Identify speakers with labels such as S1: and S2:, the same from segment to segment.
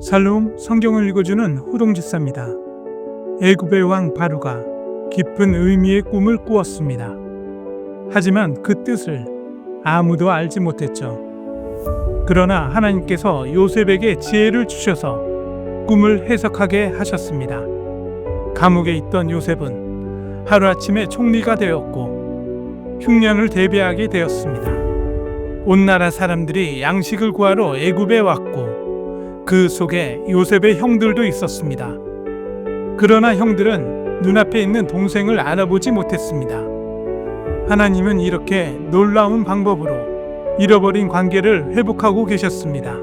S1: 살롬 성경을 읽어주는 호동집사입니다. 애굽의 왕 바로가 깊은 의미의 꿈을 꾸었습니다. 하지만 그 뜻을 아무도 알지 못했죠. 그러나 하나님께서 요셉에게 지혜를 주셔서 꿈을 해석하게 하셨습니다. 감옥에 있던 요셉은 하루아침에 총리가 되었고 흉년을 대비하게 되었습니다. 온 나라 사람들이 양식을 구하러 애굽에 왔고 그 속에 요셉의 형들도 있었습니다. 그러나 형들은 눈앞에 있는 동생을 알아보지 못했습니다. 하나님은 이렇게 놀라운 방법으로 잃어버린 관계를 회복하고 계셨습니다.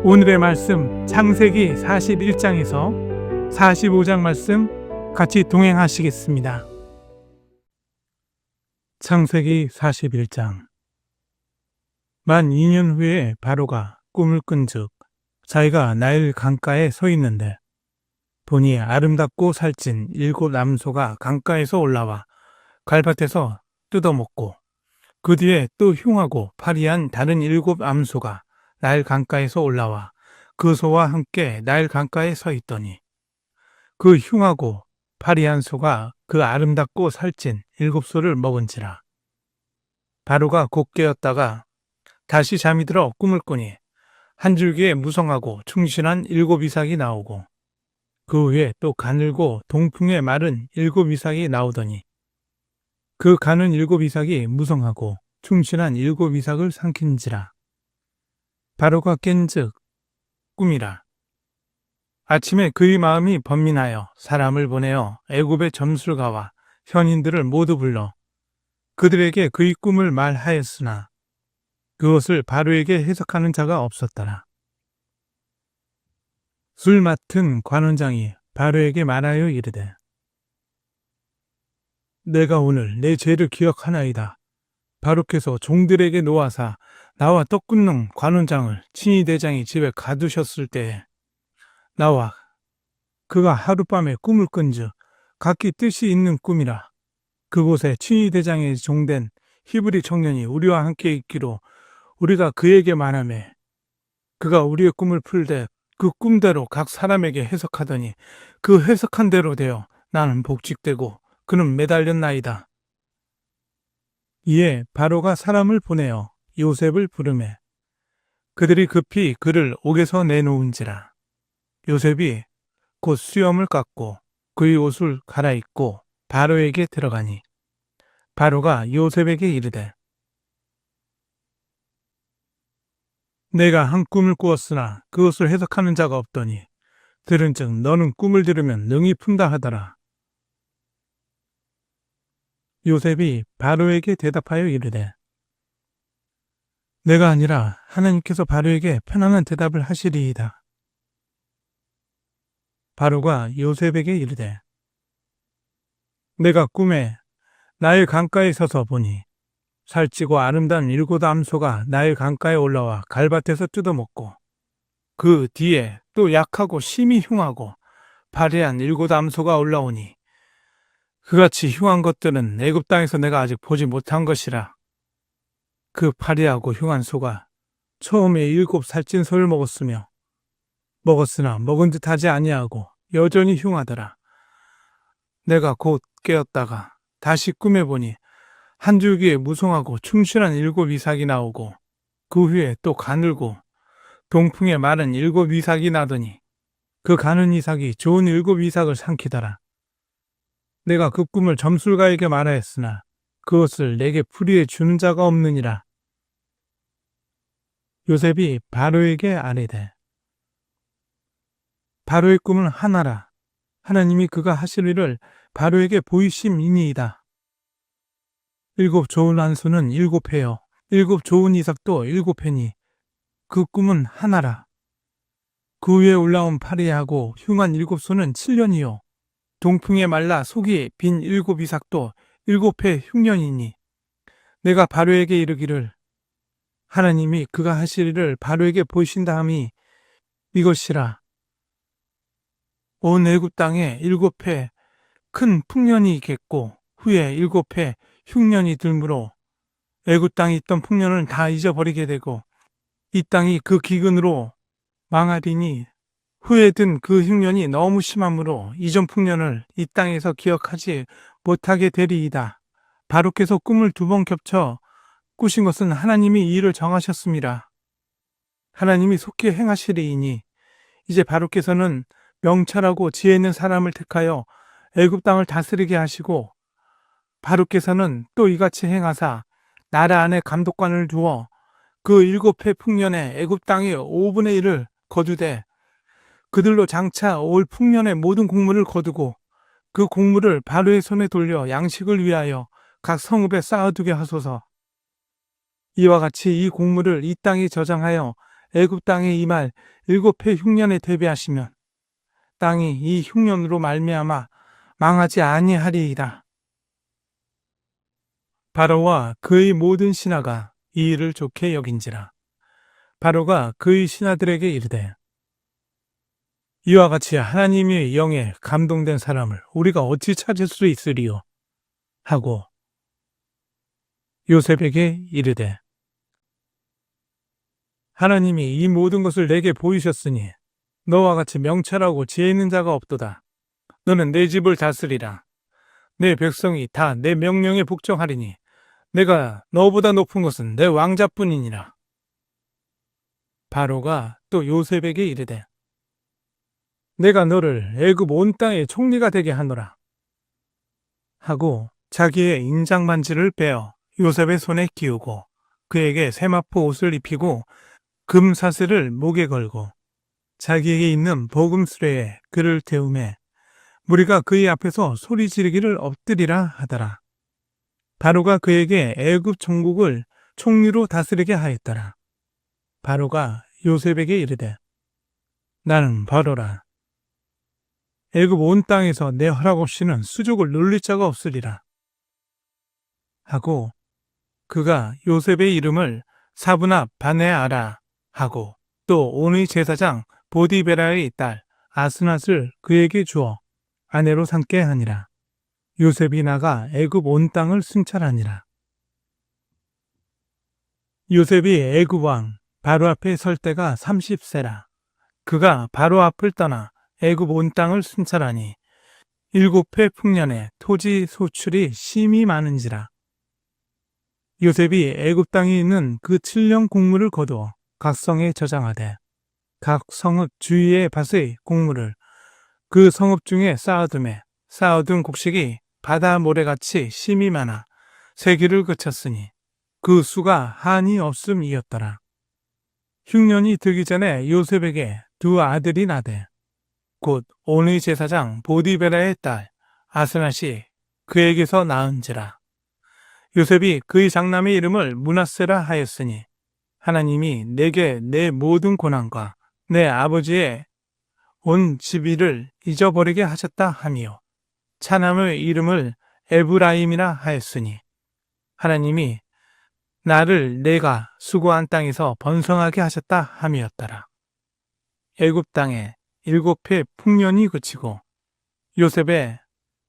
S1: 오늘의 말씀 창세기 41장에서 45장 말씀 같이 동행하시겠습니다. 창세기 41장. 만 2년 후에 바로가 꿈을 꾼즉 자기가 나일 강가에 서 있는데 보니 아름답고 살찐 7 암소가 강가에서 올라와 갈밭에서 뜯어먹고 그 뒤에 또 흉하고 파리한 다른 7 암소가 나일 강가에서 올라와 그 소와 함께 나일 강가에 서 있더니 그 흉하고 파리한 소가 그 아름답고 살찐 7 소를 먹은지라. 바로가 곧 깨었다가 다시 잠이 들어 꿈을 꾸니 한 줄기에 무성하고 충실한 7 이삭이 나오고 그 위에 또 가늘고 동풍에 마른 7 이삭이 나오더니 그 가는 7 이삭이 무성하고 충실한 7 이삭을 삼킨지라. 바로가 깬즉 꿈이라. 아침에 그의 마음이 번민하여 사람을 보내어 애굽의 점술가와 현인들을 모두 불러 그들에게 그의 꿈을 말하였으나 그것을 바로에게 해석하는 자가 없었더라. 술 맡은 관원장이 바로에게 말하여 이르되 내가 오늘 내 죄를 기억하나이다. 바로께서 종들에게 놓아사 나와 떡 굽는 관원장을 친위 대장이 집에 가두셨을 때에 나와 그가 하룻밤에 꿈을 꾼즉 각기 뜻이 있는 꿈이라. 그곳에 친위 대장의 종된 히브리 청년이 우리와 함께 있기로 우리가 그에게 말하매 그가 우리의 꿈을 풀되 그 꿈대로 각 사람에게 해석하더니 그 해석한 대로 되어 나는 복직되고 그는 매달렸나이다. 이에 바로가 사람을 보내어 요셉을 부르매 그들이 급히 그를 옥에서 내놓은지라. 요셉이 곧 수염을 깎고 그의 옷을 갈아입고 바로에게 들어가니 바로가 요셉에게 이르되 내가 한 꿈을 꾸었으나 그것을 해석하는 자가 없더니 들은즉 너는 꿈을 들으면 능히 푼다 하더라. 요셉이 바로에게 대답하여 이르되 내가 아니라 하나님께서 바로에게 편안한 대답을 하시리이다. 바로가 요셉에게 이르되 내가 꿈에 나일 강가에 서서 보니 살찌고 아름다운 7 암소가 나일 강가에 올라와 갈밭에서 뜯어먹고 그 뒤에 또 약하고 심히 흉하고 파리한 7 암소가 올라오니 그같이 흉한 것들은 애굽 땅에서 내가 아직 보지 못한 것이라. 그 파리하고 흉한 소가 처음에 7 살찐 소를 먹었으나 먹은 듯 하지 아니하고 여전히 흉하더라. 내가 곧 깨었다가 다시 꿈에 보니 한 줄기에 무성하고 충실한 7 이삭이 나오고 그 위에 또 가늘고 동풍에 마른 7 이삭이 나더니 그 가는 이삭이 좋은 7 이삭을 삼키더라. 내가 그 꿈을 점술가에게 말하였으나 그것을 내게 풀이해 주는 자가 없느니라. 요셉이 바로에게 아뢰되 바로의 꿈은 하나라. 하나님이 그가 하실 일을 바로에게 보이심이니이다. 7 좋은 암소는 7회요 7 좋은 이삭도 7회니 그 꿈은 하나라. 그 위에 올라온 파리하고 흉한 7 소는 7년이요 동풍에 말라 속이 빈 7 이삭도 7회 흉년이니 내가 바로에게 이르기를 하나님이 그가 하실 일을 바로에게 보이신다 함이 이것이라. 온 애굽 땅에 7회 큰 풍년이 있겠고 후에 7회 흉년이 들므로 애굽 땅에 있던 풍년을 다 잊어버리게 되고 이 땅이 그 기근으로 망하리니 후에 든 그 흉년이 너무 심하므로 이전 풍년을 이 땅에서 기억하지 못하게 되리이다. 바로께서 꿈을 2번 겹쳐 꾸신 것은 하나님이 이 일을 정하셨습니다. 하나님이 속히 행하시리이니 이제 바로께서는 명철하고 지혜 있는 사람을 택하여 애굽 땅을 다스리게 하시고, 바로께서는 또 이같이 행하사 나라 안에 감독관을 두어 그 7해 풍년에 애굽 땅의 5분의 1을 거두되 그들로 장차 올 풍년의 모든 곡물을 거두고 그 곡물을 바로의 손에 돌려 양식을 위하여 각 성읍에 쌓아두게 하소서. 이와 같이 이 곡물을 이 땅에 저장하여 애굽 땅에 임할 7해 흉년에 대비하시면 땅이 이 흉년으로 말미암아 망하지 아니하리이다. 바로와 그의 모든 신하가 이 일을 좋게 여긴지라. 바로가 그의 신하들에게 이르되, 이와 같이 하나님의 영에 감동된 사람을 우리가 어찌 찾을 수 있으리요? 하고 요셉에게 이르되, 하나님이 이 모든 것을 내게 보이셨으니 너와 같이 명철하고 지혜 있는 자가 없도다. 너는 내 집을 다스리라. 내 백성이 다 내 명령에 복종하리니 내가 너보다 높은 것은 내 왕자뿐이니라. 바로가 또 요셉에게 이르되, 내가 너를 애굽 온 땅의 총리가 되게 하노라. 하고 자기의 인장반지를 빼어 요셉의 손에 끼우고 그에게 세마포 옷을 입히고 금사슬을 목에 걸고 자기에게 있는 복음수레에 그를 태우매 무리가 그의 앞에서 소리 지르기를 엎드리라 하더라. 바로가 그에게 애굽 전국을 총리로 다스리게 하였더라. 바로가 요셉에게 이르되, 나는 바로라. 애굽 온 땅에서 내 허락 없이는 수족을 눌릴 자가 없으리라. 하고 그가 요셉의 이름을 사브납 바네아라 하고 또 온의 제사장 보디베라의 딸 아스낫을 그에게 주어 아내로 삼게 하니라. 요셉이 나가 애굽 온 땅을 순찰하니라. 요셉이 애굽 왕 바로 앞에 설 때가 30세라. 그가 바로 앞을 떠나 애굽 온 땅을 순찰하니 7해 풍년에 토지 소출이 심히 많은지라. 요셉이 애굽 땅에 있는 그 7년 곡물을 거두어 각 성에 저장하되 각 성읍 주위의 밭의 곡물을 그 성읍 중에 쌓아두매 쌓아둔 곡식이 바다 모래같이 심이 많아 세기를 그쳤으니 그 수가 한이 없음이었더라. 흉년이 들기 전에 요셉에게 2 아들이 나되 곧 온의 제사장 보디베라의 딸 아스낫이 그에게서 낳은지라. 요셉이 그의 장남의 이름을 므낫세라 하였으니 하나님이 내게 내 모든 고난과 내 아버지의 온 집일을 잊어버리게 하셨다 하며 차남의 이름을 에브라임이라 하였으니 하나님이 나를 내가 수고한 땅에서 번성하게 하셨다 함이었더라. 애굽 땅에 7해 풍년이 그치고 요셉의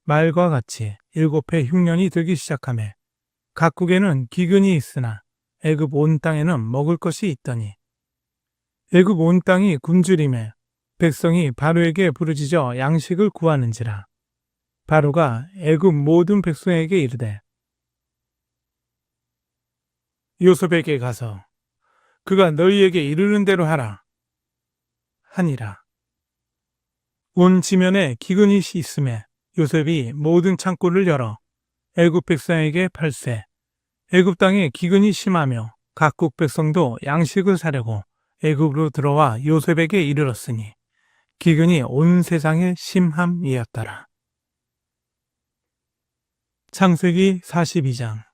S1: 말과 같이 7해 흉년이 들기 시작하며 각국에는 기근이 있으나 애굽 온 땅에는 먹을 것이 있더니 애굽 온 땅이 굶주림에 백성이 바로에게 부르짖어 양식을 구하는지라. 바로가 애굽 모든 백성에게 이르되 요셉에게 가서 그가 너희에게 이르는 대로 하라 하니라. 온 지면에 기근이 있음에 요셉이 모든 창고를 열어 애굽 백성에게 팔세. 애굽 땅에 기근이 심하며 각국 백성도 양식을 사려고 애굽으로 들어와 요셉에게 이르렀으니 기근이 온 세상에 심함이었더라. 창세기 42장.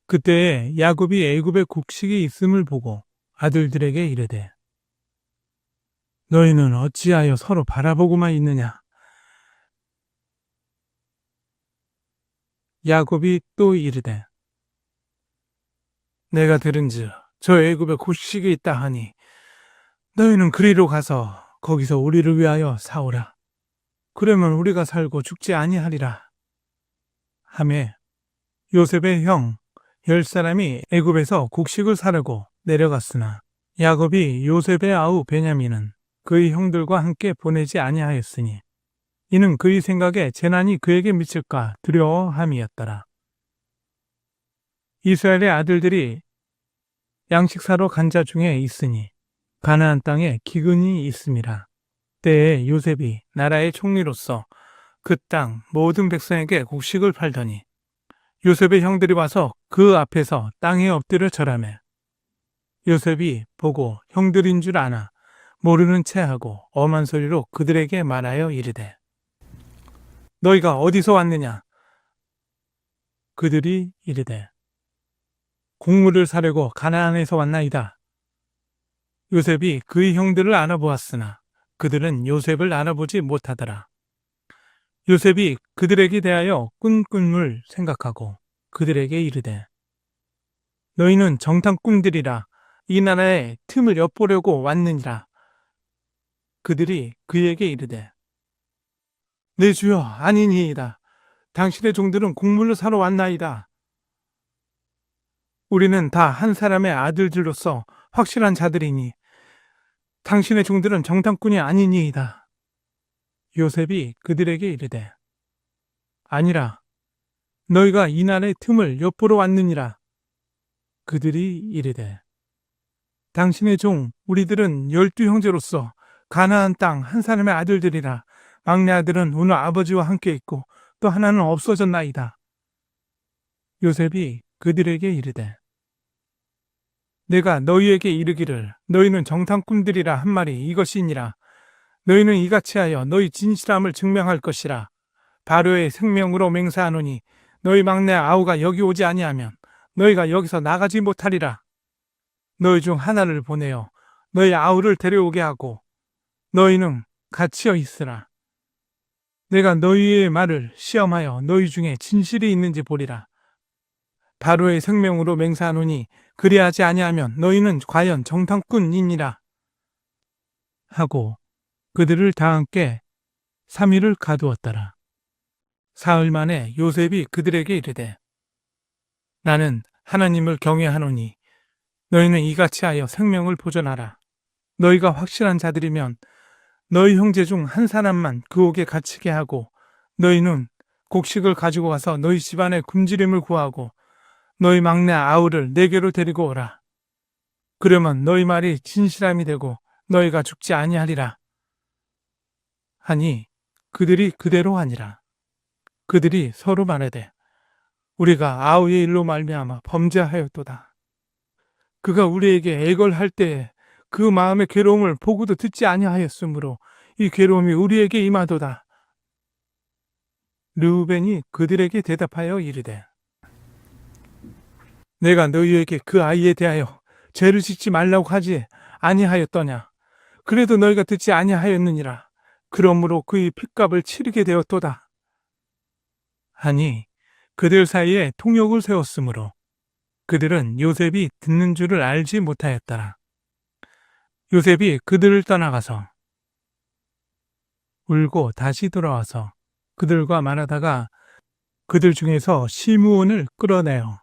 S1: 그때에 야곱이 애굽에 곡식이 있음을 보고 아들들에게 이르되 너희는 어찌하여 서로 바라보고만 있느냐. 야곱이 또 이르되 내가 들은즉 저 애굽에 곡식이 있다 하니 너희는 그리로 가서 거기서 우리를 위하여 사오라. 그러면 우리가 살고 죽지 아니하리라. 하매 요셉의 형 10사람이 애굽에서 곡식을 사려고 내려갔으나 야곱이 요셉의 아우 베냐민은 그의 형들과 함께 보내지 아니하였으니 이는 그의 생각에 재난이 그에게 미칠까 두려워함이었더라. 이스라엘의 아들들이 양식 사러 간 자 중에 있으니 가나안 땅에 기근이 있음이라. 때에 요셉이 나라의 총리로서 그 땅 모든 백성에게 곡식을 팔더니 요셉의 형들이 와서 그 앞에서 땅에 엎드려 절하매 요셉이 보고 형들인 줄 아나 모르는 체하고 엄한 소리로 그들에게 말하여 이르되 너희가 어디서 왔느냐? 그들이 이르되 곡물을 사려고 가나안에서 왔나이다. 요셉이 그의 형들을 알아보았으나 그들은 요셉을 알아보지 못하더라. 요셉이 그들에게 대하여 꿈을 생각하고 그들에게 이르되 너희는 정탐꾼들이라 이 나라의 틈을 엿보려고 왔느니라. 그들이 그에게 이르되 내 주여 아니니이다. 당신의 종들은 곡물을 사러 왔나이다. 우리는 다 한 사람의 아들들로서 확실한 자들이니 당신의 종들은 정탐꾼이 아니니이다. 요셉이 그들에게 이르되 아니라 너희가 이 날의 틈을 엿보러 왔느니라. 그들이 이르되 당신의 종 우리들은 12 형제로서 가나안 땅 한 사람의 아들들이라. 막내 아들은 오늘 아버지와 함께 있고 또 하나는 없어졌나이다. 요셉이 그들에게 이르되 내가 너희에게 이르기를 너희는 정탐꾼들이라 한 말이 이것이니라. 너희는 이같이 하여 너희 진실함을 증명할 것이라. 바로의 생명으로 맹세하노니 너희 막내 아우가 여기 오지 아니하면 너희가 여기서 나가지 못하리라. 너희 중 하나를 보내어 너희 아우를 데려오게 하고 너희는 갇혀 있으라. 내가 너희의 말을 시험하여 너희 중에 진실이 있는지 보리라. 바로의 생명으로 맹세하노니 그리하지 아니하면 너희는 과연 정탐꾼이니라 하고 그들을 다 함께 3일을 가두었더라. 사흘 만에 요셉이 그들에게 이르되 나는 하나님을 경외하노니 너희는 이같이 하여 생명을 보존하라. 너희가 확실한 자들이면 너희 형제 중 한 사람만 그 옥에 갇히게 하고 너희는 곡식을 가지고 와서 너희 집안에 굶주림을 구하고 너희 막내 아우를 내게로 데리고 오라. 그러면 너희 말이 진실함이 되고 너희가 죽지 아니하리라. 하니 그들이 그대로 하니라. 그들이 서로 말하되 우리가 아우의 일로 말미암아 범죄하였도다. 그가 우리에게 애걸할 때에 그 마음의 괴로움을 보고도 듣지 아니하였으므로 이 괴로움이 우리에게 임하도다. 르우벤이 그들에게 대답하여 이르되 내가 너희에게 그 아이에 대하여 죄를 짓지 말라고 하지 아니하였더냐. 그래도 너희가 듣지 아니하였느니라. 그러므로 그의 핏값을 치르게 되었도다. 하니 그들 사이에 통역을 세웠으므로 그들은 요셉이 듣는 줄을 알지 못하였더라. 요셉이 그들을 떠나가서 울고 다시 돌아와서 그들과 말하다가 그들 중에서 시므온을 끌어내어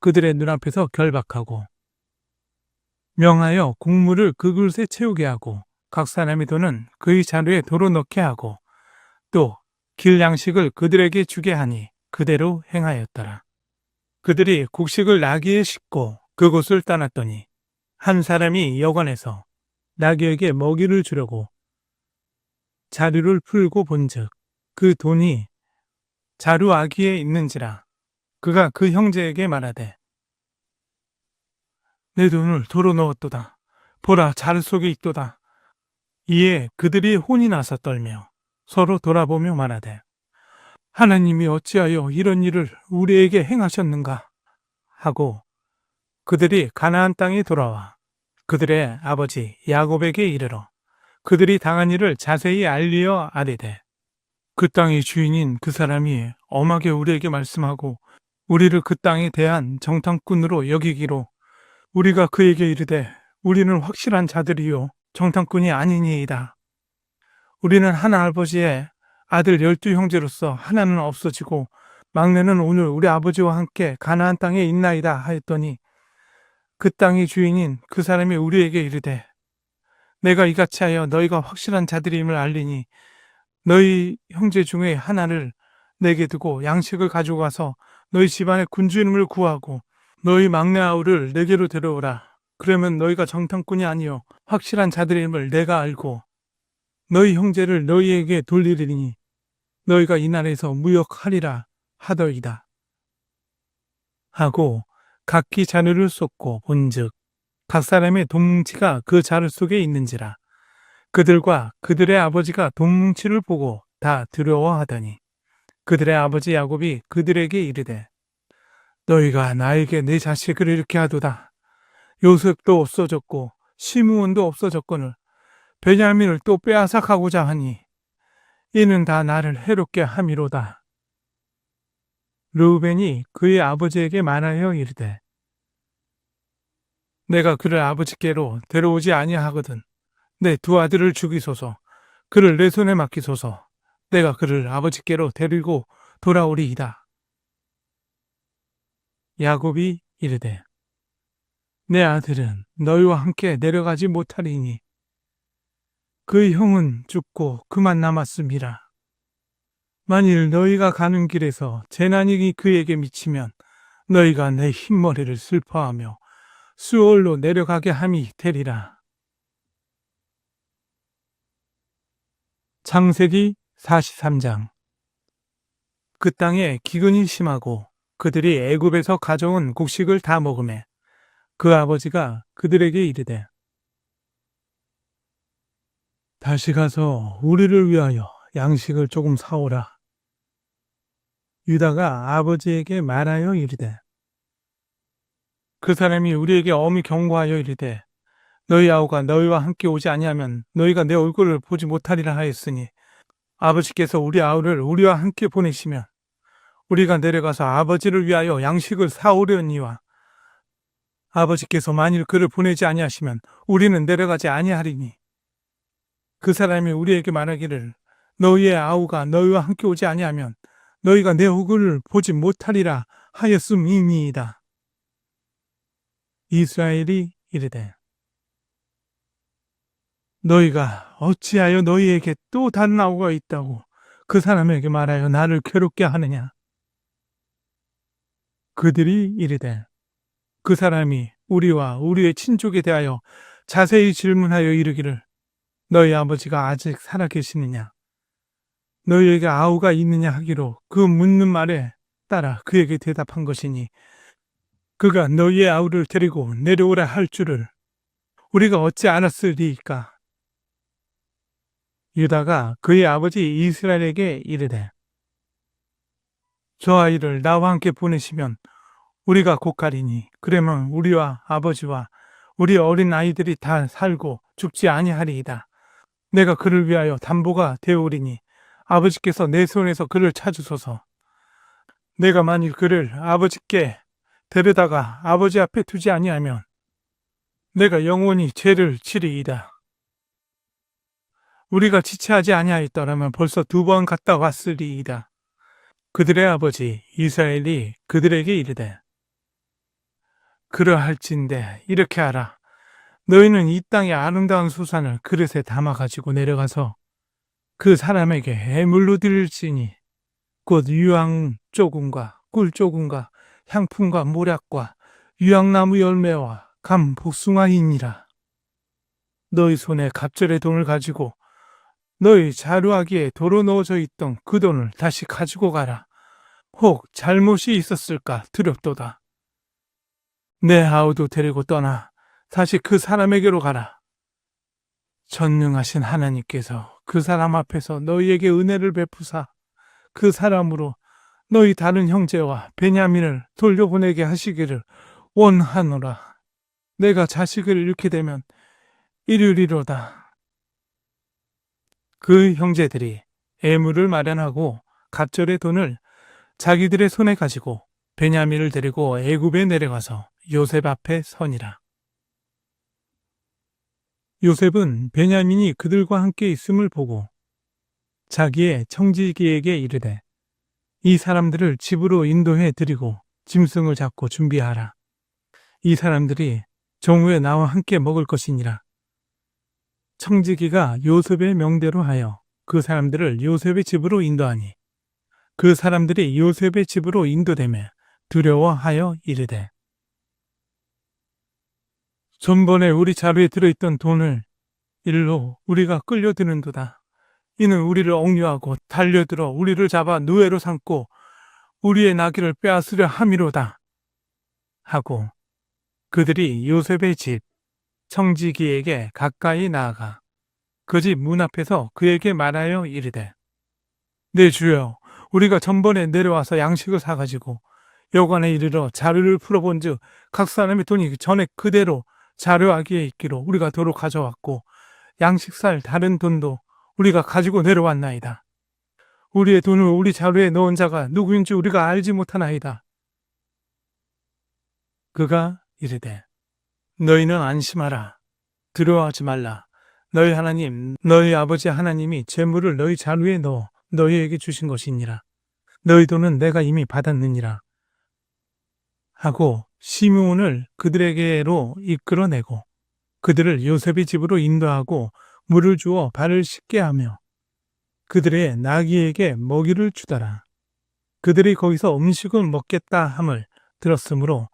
S1: 그들의 눈앞에서 결박하고 명하여 곡물을 그 그릇에 채우게 하고 각 사람의 돈은 그의 자루에 도로 넣게 하고 또 길 양식을 그들에게 주게 하니 그대로 행하였더라. 그들이 곡식을 나귀에 싣고 그곳을 떠났더니 한 사람이 여관에서 나귀에게 먹이를 주려고 자루를 풀고 본즉 그 돈이 자루 아귀에 있는지라. 그가 그 형제에게 말하되 내 돈을 도로 넣었도다. 보라, 자루 속에 있도다. 이에 그들이 혼이 나서 떨며 서로 돌아보며 말하되 하나님이 어찌하여 이런 일을 우리에게 행하셨는가 하고 그들이 가나안 땅에 돌아와 그들의 아버지 야곱에게 이르러 그들이 당한 일을 자세히 알리어 아뢰되 그 땅의 주인인 그 사람이 엄하게 우리에게 말씀하고 우리를 그 땅에 대한 정탐꾼으로 여기기로 우리가 그에게 이르되 우리는 확실한 자들이요 정탐꾼이 아니니이다. 우리는 한 아버지의 아들 12 형제로서 하나는 없어지고 막내는 오늘 우리 아버지와 함께 가나안 땅에 있나이다 하였더니 그 땅의 주인인 그 사람이 우리에게 이르되 내가 이같이 하여 너희가 확실한 자들임을 알리니 너희 형제 중에 하나를 내게 두고 양식을 가지고 가서 너희 집안의 군주님을 구하고 너희 막내 아우를 내게로 데려오라. 그러면 너희가 정탐꾼이 아니요 확실한 자들임을 내가 알고 너희 형제를 너희에게 돌리리니 너희가 이 날에서 무역하리라 하더이다. 하고 각기 자루를 쏟고 본즉 각 사람의 돈뭉치가 그 자루 속에 있는지라. 그들과 그들의 아버지가 돈뭉치를 보고 다 두려워하더니 그들의 아버지 야곱이 그들에게 이르되 너희가 나에게 내 자식을 이렇게 하도다. 요셉도 없어졌고 시므온도 없어졌거늘 베냐민을 또 빼앗아가고자 하니 이는 다 나를 해롭게 함이로다. 르우벤이 그의 아버지에게 말하여 이르되 내가 그를 아버지께로 데려오지 아니하거든. 내 두 아들을 죽이소서. 그를 내 손에 맡기소서. 내가 그를 아버지께로 데리고 돌아오리이다. 야곱이 이르되 내 아들은 너희와 함께 내려가지 못하리니 그의 형은 죽고 그만 남았음이라. 만일 너희가 가는 길에서 재난이 그에게 미치면 너희가 내 흰머리를 슬퍼하며 수월로 내려가게 함이 되리라. 창세기 43장. 그 땅에 기근이 심하고 그들이 애굽에서 가져온 곡식을 다 먹으매 그 아버지가 그들에게 이르되 다시 가서 우리를 위하여 양식을 조금 사오라. 유다가 아버지에게 말하여 이르되 그 사람이 우리에게 엄히 경고하여 이르되 너희 아우가 너희와 함께 오지 아니하면 너희가 내 얼굴을 보지 못하리라 하였으니 아버지께서 우리 아우를 우리와 함께 보내시면 우리가 내려가서 아버지를 위하여 양식을 사오려니와 아버지께서 만일 그를 보내지 아니하시면 우리는 내려가지 아니하리니 그 사람이 우리에게 말하기를 너희의 아우가 너희와 함께 오지 아니하면 너희가 내 얼굴을 보지 못하리라 하였음이니이다. 이스라엘이 이르되 너희가 어찌하여 너희에게 또 다른 아우가 있다고 그 사람에게 말하여 나를 괴롭게 하느냐. 그들이 이르되 그 사람이 우리와 우리의 친족에 대하여 자세히 질문하여 이르기를 너희 아버지가 아직 살아계시느냐 너희에게 아우가 있느냐 하기로 그 묻는 말에 따라 그에게 대답한 것이니 그가 너희의 아우를 데리고 내려오라 할 줄을 우리가 어찌 알았으리이까. 유다가 그의 아버지 이스라엘에게 이르되 저 아이를 나와 함께 보내시면 우리가 곧 가리니 그러면 우리와 아버지와 우리 어린 아이들이 다 살고 죽지 아니하리이다. 내가 그를 위하여 담보가 되오리니 아버지께서 내 손에서 그를 찾으소서. 내가 만일 그를 아버지께 데려다가 아버지 앞에 두지 아니하면 내가 영원히 죄를 지리이다. 우리가 지체하지 아니하였더라면 벌써 2번 갔다 왔으리이다. 그들의 아버지 이스라엘이 그들에게 이르되 그러할진대 이렇게 하라. 너희는 이 땅의 아름다운 수산을 그릇에 담아 가지고 내려가서 그 사람에게 해물로 드릴지니 곧 유황 조금과 꿀 조금과 향품과 모략과 유황나무 열매와 감 복숭아이니라. 너희 손에 갑절의 돈을 가지고 너희 자루아기에 도로 넣어져 있던 그 돈을 다시 가지고 가라. 혹 잘못이 있었을까 두렵도다. 내 아우도 데리고 떠나 다시 그 사람에게로 가라. 전능하신 하나님께서 그 사람 앞에서 너희에게 은혜를 베푸사 그 사람으로 너희 다른 형제와 베냐민을 돌려보내게 하시기를 원하노라. 내가 자식을 잃게 되면 이르리로다. 그 형제들이 애물을 마련하고 갑절의 돈을 자기들의 손에 가지고 베냐민을 데리고 애굽에 내려가서 요셉 앞에 서니라. 요셉은 베냐민이 그들과 함께 있음을 보고 자기의 청지기에게 이르되 이 사람들을 집으로 인도해 드리고 짐승을 잡고 준비하라. 이 사람들이 정오에 나와 함께 먹을 것이니라. 청지기가 요셉의 명대로 하여 그 사람들을 요셉의 집으로 인도하니 그 사람들이 요셉의 집으로 인도되매 두려워하여 이르되 전번에 우리 자루에 들어있던 돈을 일로 우리가 끌려드는도다. 이는 우리를 억류하고 달려들어 우리를 잡아 노예로 삼고 우리의 나귀를 빼앗으려 함이로다. 하고 그들이 요셉의 집 청지기에게 가까이 나아가 그 집 문 앞에서 그에게 말하여 이르되 내 주여 우리가 전번에 내려와서 양식을 사가지고 여관에 이르러 자루를 풀어본즉 각 사람의 돈이 전에 그대로 자루아기에 있기로 우리가 도로 가져왔고 양식 살 다른 돈도 우리가 가지고 내려왔나이다. 우리의 돈을 우리 자루에 넣은 자가 누구인지 우리가 알지 못하나이다. 그가 이르되 너희는 안심하라. 두려워하지 말라. 너희 하나님 너희 아버지 하나님이 재물을 너희 자루에 넣어 너희에게 주신 것이니라. 너희 돈은 내가 이미 받았느니라. 하고 시므온을 그들에게로 이끌어내고 그들을 요셉의 집으로 인도하고 물을 주어 발을 씻게 하며 그들의 나귀에게 먹이를 주더라. 그들이 거기서 음식을 먹겠다 함을 들었으므로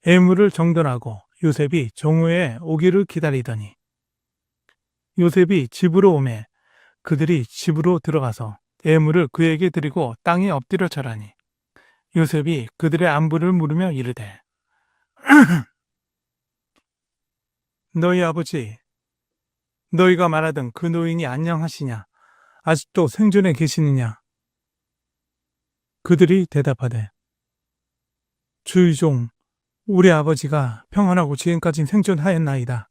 S1: 애물을 정돈하고 요셉이 종후에 오기를 기다리더니 요셉이 집으로 오매 그들이 집으로 들어가서 애물을 그에게 드리고 땅에 엎드려 절하니 요셉이 그들의 안부를 물으며 이르되 너희 아버지 너희가 말하던 그 노인이 안녕하시냐 아직도 생존해 계시느냐. 그들이 대답하되 주의 종 우리 아버지가 평안하고 지금까지 생존하였나이다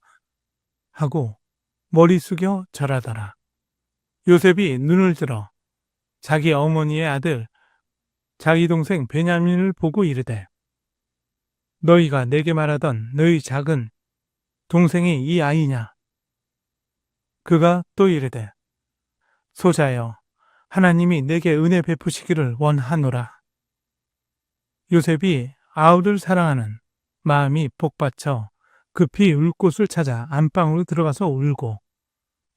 S1: 하고 머리 숙여 절하더라. 요셉이 눈을 들어 자기 어머니의 아들 자기 동생 베냐민을 보고 이르되 너희가 내게 말하던 너희 작은 동생이 이 아이냐. 그가 또 이르되 소자여 하나님이 내게 은혜 베푸시기를 원하노라. 요셉이 아우를 사랑하는 마음이 복받쳐 급히 울 곳을 찾아 안방으로 들어가서 울고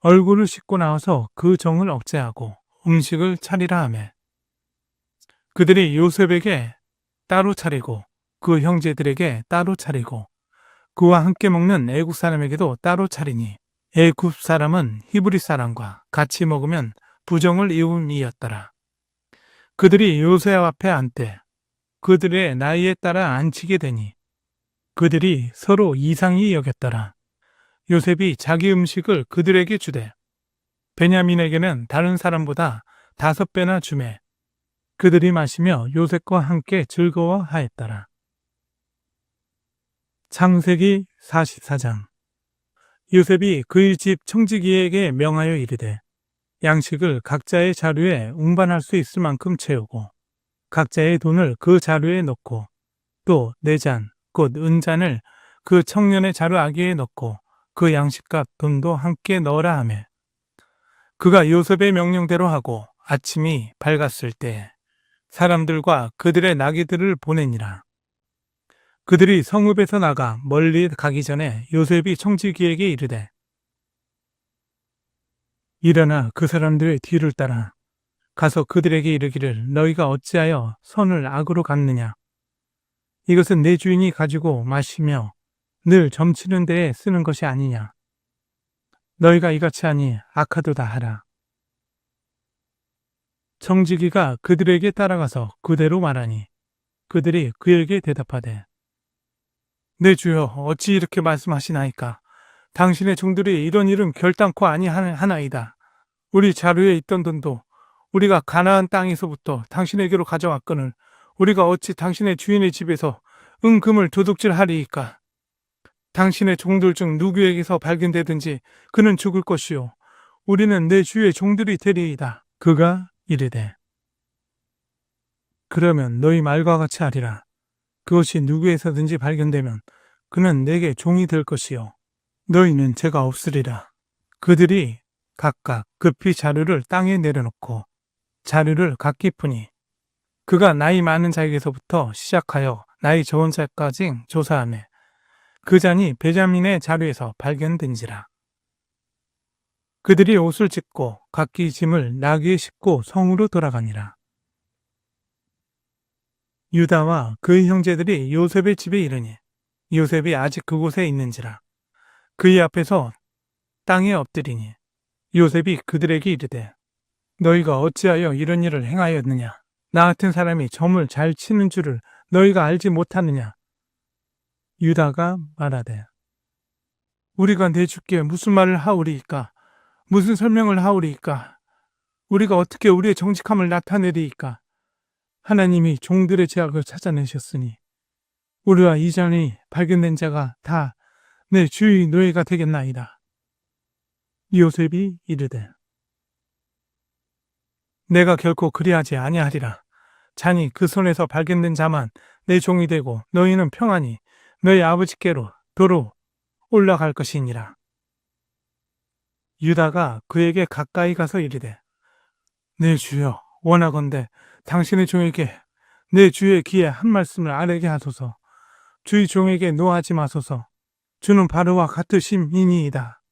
S1: 얼굴을 씻고 나와서 그 정을 억제하고 음식을 차리라 하매 그들이 요셉에게 따로 차리고 그 형제들에게 따로 차리고 그와 함께 먹는 애굽 사람에게도 따로 차리니 애굽 사람은 히브리 사람과 같이 먹으면 부정을 이음이었더라. 그들이 요셉 앞에 앉되 그들의 나이에 따라 앉히게 되니 그들이 서로 이상히 여겼더라. 요셉이 자기 음식을 그들에게 주되 베냐민에게는 다른 사람보다 5배나 주매 그들이 마시며 요셉과 함께 즐거워하였더라. 창세기 44장. 요셉이 그의 집 청지기에게 명하여 이르되 양식을 각자의 자루에 운반할 수 있을 만큼 채우고 각자의 돈을 그 자루에 넣고 또 4잔 곧 은잔을 그 청년의 자루 아기에 넣고 그 양식값 돈도 함께 넣으라 하매 그가 요셉의 명령대로 하고 아침이 밝았을 때 사람들과 그들의 나귀들을 보내니라. 그들이 성읍에서 나가 멀리 가기 전에 요셉이 청지기에게 이르되 일어나 그 사람들의 뒤를 따라 가서 그들에게 이르기를 너희가 어찌하여 선을 악으로 갚느냐. 이것은 내 주인이 가지고 마시며 늘 점치는 데에 쓰는 것이 아니냐. 너희가 이같이 하니 악하도다 하라. 청지기가 그들에게 따라가서 그대로 말하니 그들이 그에게 대답하되 내 주여 어찌 이렇게 말씀하시나이까. 당신의 종들이 이런 일은 결단코 아니하나이다. 우리 자루에 있던 돈도 우리가 가나안 땅에서부터 당신에게로 가져왔거늘 우리가 어찌 당신의 주인의 집에서 은금을 도둑질하리이까. 당신의 종들 중 누구에게서 발견되든지 그는 죽을 것이요 우리는 내 주의 종들이 되리이다. 그가 이르되 그러면 너희 말과 같이 하리라. 그것이 누구에서든지 발견되면 그는 내게 종이 될 것이요 너희는 죄가 없으리라. 그들이 각각 급히 자루를 땅에 내려놓고 자루를 각기 푸니 그가 나이 많은 자에게서부터 시작하여 나이 적은 자까지 조사하매 그 잔이 베냐민의 자루에서 발견된지라. 그들이 옷을 찢고 각기 짐을 나귀에 싣고 성으로 돌아가니라. 유다와 그의 형제들이 요셉의 집에 이르니 요셉이 아직 그곳에 있는지라. 그의 앞에서 땅에 엎드리니 요셉이 그들에게 이르되 너희가 어찌하여 이런 일을 행하였느냐? 나 같은 사람이 점을 잘 치는 줄을 너희가 알지 못하느냐? 유다가 말하되 우리가 내 주께 무슨 말을 하오리이까? 무슨 설명을 하오리이까? 우리가 어떻게 우리의 정직함을 나타내리이까? 하나님이 종들의 죄악을 찾아내셨으니 우리와 이전이 발견된 자가 다 내 주의 노예가 되겠나이다. 요셉이 이르되 내가 결코 그리하지 아니하리라. 자니 그 손에서 발견된 자만 내 종이 되고 너희는 평안히 너희 아버지께로 도로 올라갈 것이니라. 유다가 그에게 가까이 가서 이르되 내 주여 원하건대 당신의 종에게 내 주의 귀에 한 말씀을 아뢰게 하소서. 주의 종에게 노하지 마소서. 주는 바로와 같으심이니이다.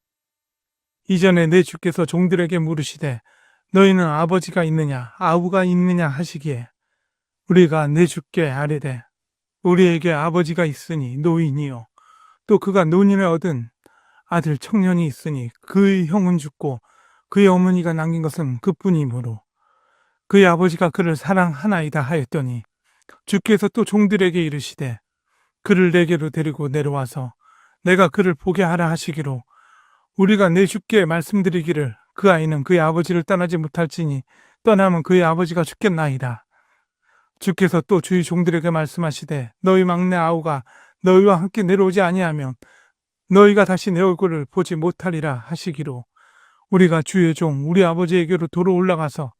S1: 이전에 내 주께서 종들에게 물으시되 너희는 아버지가 있느냐 아우가 있느냐 하시기에 우리가 내 주께 아뢰되 우리에게 아버지가 있으니 노인이요 또 그가 논인을 얻은 아들 청년이 있으니 그의 형은 죽고 그의 어머니가 남긴 것은 그뿐이므로 그의 아버지가 그를 사랑하나이다 하였더니 주께서 또 종들에게 이르시되 그를 내게로 데리고 내려와서 내가 그를 보게 하라 하시기로 우리가 내 주께 말씀드리기를 그 아이는 그의 아버지를 떠나지 못할지니 떠나면 그의 아버지가 죽겠나이다. 주께서 또 주의 종들에게 말씀하시되 너희 막내 아우가 너희와 함께 내려오지 아니하면 너희가 다시 내 얼굴을 보지 못하리라 하시기로 우리가 주의 종 우리 아버지에게로 도로 올라가서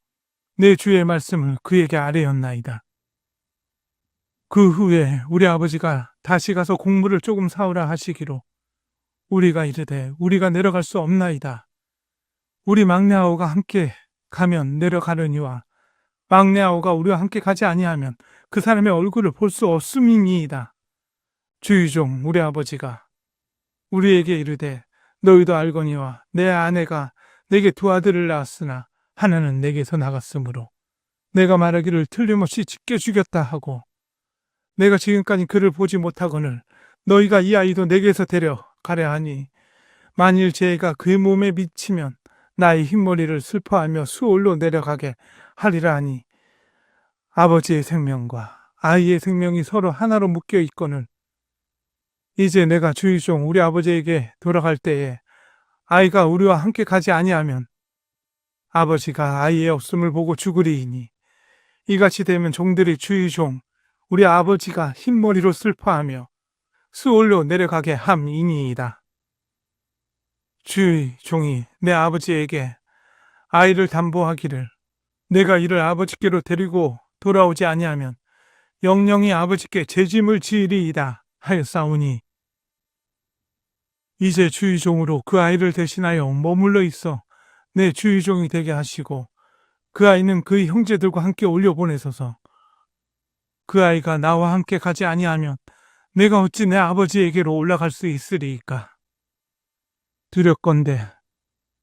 S1: 내 주의 말씀을 그에게 아뢰었나이다. 그 후에 우리 아버지가 다시 가서 곡물을 조금 사오라 하시기로 우리가 이르되 우리가 내려갈 수 없나이다. 우리 막내 아우가 함께 가면 내려가려니와 막내 아우가 우리와 함께 가지 아니하면 그 사람의 얼굴을 볼 수 없음이니이다. 주의 종 우리 아버지가 우리에게 이르되 너희도 알거니와 내 아내가 내게 두 아들을 낳았으나 하나는 내게서 나갔으므로 내가 말하기를 틀림없이 찢겨 죽였다 하고 내가 지금까지 그를 보지 못하거늘 너희가 이 아이도 내게서 데려가려 하니 만일 죄가 그의 몸에 미치면 나의 흰머리를 슬퍼하며 수올로 내려가게 하리라 하니 아버지의 생명과 아이의 생명이 서로 하나로 묶여 있거늘 이제 내가 주의 종 우리 아버지에게 돌아갈 때에 아이가 우리와 함께 가지 아니하면 아버지가 아이의 없음을 보고 죽으리이니 이같이 되면 종들이 주의 종 우리 아버지가 흰머리로 슬퍼하며 수올로 내려가게 함이니이다. 주의 종이 내 아버지에게 아이를 담보하기를 내가 이를 아버지께로 데리고 돌아오지 아니하면 영영이 아버지께 죄짐을 지으리이다 하였사오니 이제 주의 종으로 그 아이를 대신하여 머물러 있어 내 주의 종이 되게 하시고 그 아이는 그의 형제들과 함께 올려보내소서. 그 아이가 나와 함께 가지 아니하면 내가 어찌 내 아버지에게로 올라갈 수 있으리이까. 두렵건대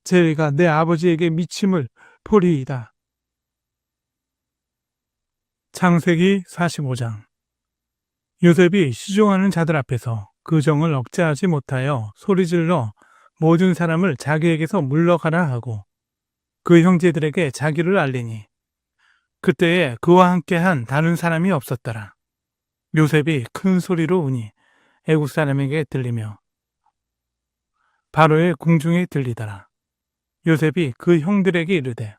S1: 죄가 내 아버지에게 미침을 보리이다. 창세기 45장. 요셉이 시종하는 자들 앞에서 그 정을 억제하지 못하여 소리질러 모든 사람을 자기에게서 물러가라 하고 그 형제들에게 자기를 알리니 그때에 그와 함께한 다른 사람이 없었더라. 요셉이 큰 소리로 우니 애국 사람에게 들리며 바로의 궁중에 들리더라. 요셉이 그 형들에게 이르되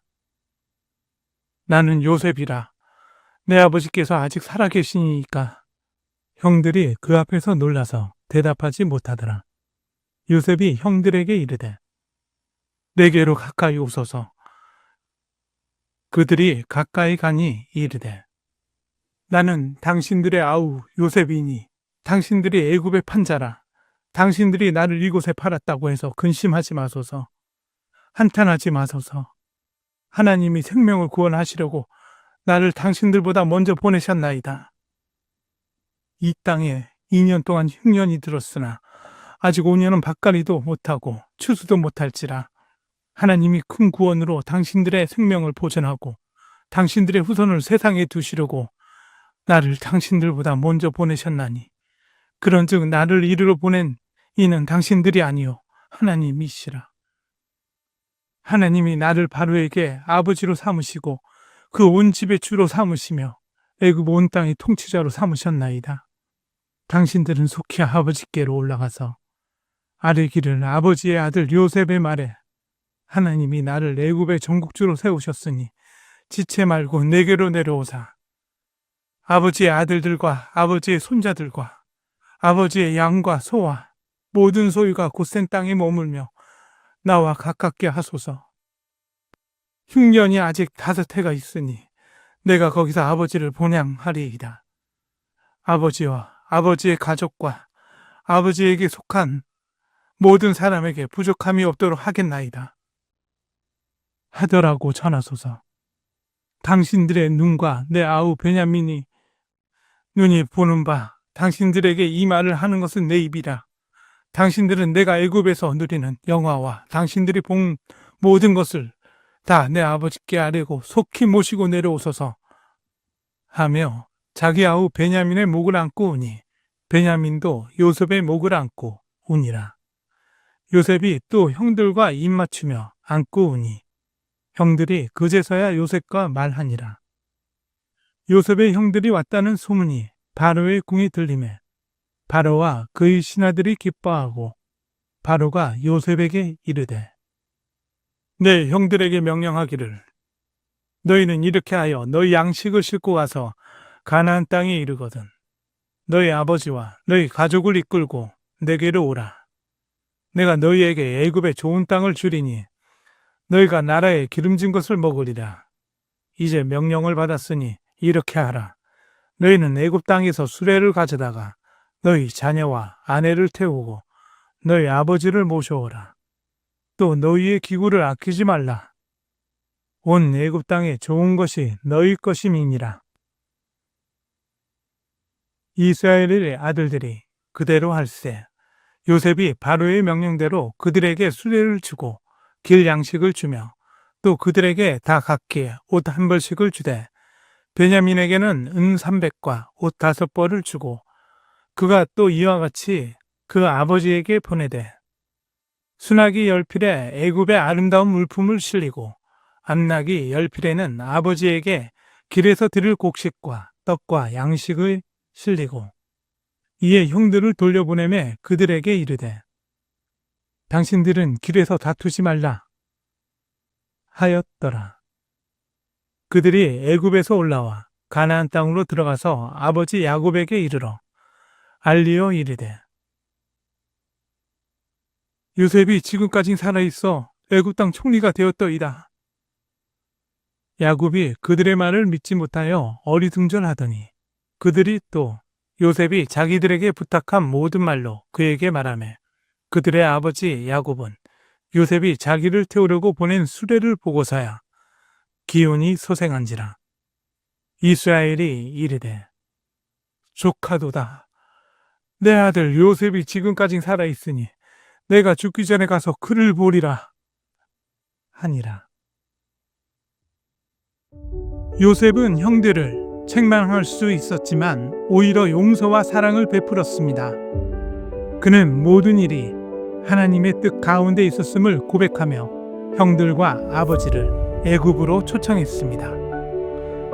S1: 나는 요셉이라. 내 아버지께서 아직 살아계시니까. 형들이 그 앞에서 놀라서 대답하지 못하더라. 요셉이 형들에게 이르되 내게로 가까이 오소서. 그들이 가까이 가니 이르되 나는 당신들의 아우 요셉이니 당신들이 애굽의 판자라. 당신들이 나를 이곳에 팔았다고 해서 근심하지 마소서. 한탄하지 마소서. 하나님이 생명을 구원하시려고 나를 당신들보다 먼저 보내셨나이다. 이 땅에 2년 동안 흉년이 들었으나 아직 5년은 밭갈이도 못하고 추수도 못할지라. 하나님이 큰 구원으로 당신들의 생명을 보존하고 당신들의 후손을 세상에 두시려고 나를 당신들보다 먼저 보내셨나니 그런즉 나를 이리로 보낸 이는 당신들이 아니요 하나님이시라. 하나님이 나를 바로에게 아버지로 삼으시고 그 온 집의 주로 삼으시며 애굽 온 땅의 통치자로 삼으셨나이다. 당신들은 속히 아버지께로 올라가서 아뢰기를 아버지의 아들 요셉의 말에 하나님이 나를 애굽의 전국주로 세우셨으니 지체 말고 내게로 내려오사 아버지의 아들들과 아버지의 손자들과 아버지의 양과 소와 모든 소유가 곧센 땅에 머물며 나와 가깝게 하소서. 흉년이 아직 5해가 있으니 내가 거기서 아버지를 본향하리이다. 아버지와 아버지의 가족과 아버지에게 속한 모든 사람에게 부족함이 없도록 하겠나이다. 하더라고 전하소서. 당신들의 눈과 내 아우 베냐민이 눈이 보는 바 당신들에게 이 말을 하는 것은 내 입이라. 당신들은 내가 애굽에서 누리는 영화와 당신들이 본 모든 것을 다 내 아버지께 아뢰고 속히 모시고 내려오소서 하며 자기 아우 베냐민의 목을 안고 우니 베냐민도 요셉의 목을 안고 우니라. 요셉이 또 형들과 입맞추며 안고 우니 형들이 그제서야 요셉과 말하니라. 요셉의 형들이 왔다는 소문이 바로의 궁에 들리매 바로와 그의 신하들이 기뻐하고 바로가 요셉에게 이르되 내 형들에게 명령하기를 너희는 이렇게 하여 너희 양식을 싣고 가서 가나안 땅에 이르거든 너희 아버지와 너희 가족을 이끌고 내게로 오라. 내가 너희에게 애굽의 좋은 땅을 주리니 너희가 나라에 기름진 것을 먹으리라. 이제 명령을 받았으니 이렇게 하라. 너희는 애굽 땅에서 수레를 가져다가 너희 자녀와 아내를 태우고 너희 아버지를 모셔오라. 또 너희의 기구를 아끼지 말라. 온 애굽 땅에 좋은 것이 너희 것임이니라. 이스라엘의 아들들이 그대로 할세. 요셉이 바로의 명령대로 그들에게 수레를 주고 길 양식을 주며 또 그들에게 다 각기 옷 1벌씩을 주되 베냐민에게는 은 300과 옷 5벌을 주고 그가 또 이와 같이 그 아버지에게 보내되 순하기 10필에 애굽의 아름다운 물품을 실리고 암나기 10필에는 아버지에게 길에서 드릴 곡식과 떡과 양식을 실리고 이에 형들을 돌려보내매 그들에게 이르되 당신들은 길에서 다투지 말라 하였더라. 그들이 애굽에서 올라와 가나안 땅으로 들어가서 아버지 야곱에게 이르러 알리어 이르되 요셉이 지금까지 살아있어 애굽 땅 총리가 되었더이다. 야곱이 그들의 말을 믿지 못하여 어리둥절하더니 그들이 또 요셉이 자기들에게 부탁한 모든 말로 그에게 말하매 그들의 아버지 야곱은 요셉이 자기를 태우려고 보낸 수레를 보고서야 기온이 소생한지라. 이스라엘이 이르되 조카도다. 내 아들 요셉이 지금까지 살아있으니 내가 죽기 전에 가서 그를 보리라 하니라. 요셉은 형들을 책망할 수 있었지만 오히려 용서와 사랑을 베풀었습니다. 그는 모든 일이 하나님의 뜻 가운데 있었음을 고백하며 형들과 아버지를 애굽으로 초청했습니다.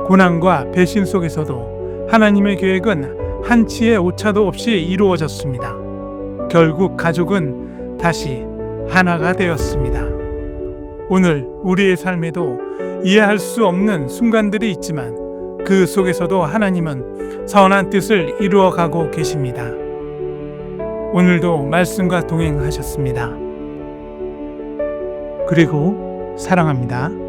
S1: 고난과 배신 속에서도 하나님의 계획은 한치의 오차도 없이 이루어졌습니다. 결국 가족은 다시 하나가 되었습니다. 오늘 우리의 삶에도 이해할 수 없는 순간들이 있지만 그 속에서도 하나님은 선한 뜻을 이루어가고 계십니다. 오늘도 말씀과 동행하셨습니다. 그리고 사랑합니다.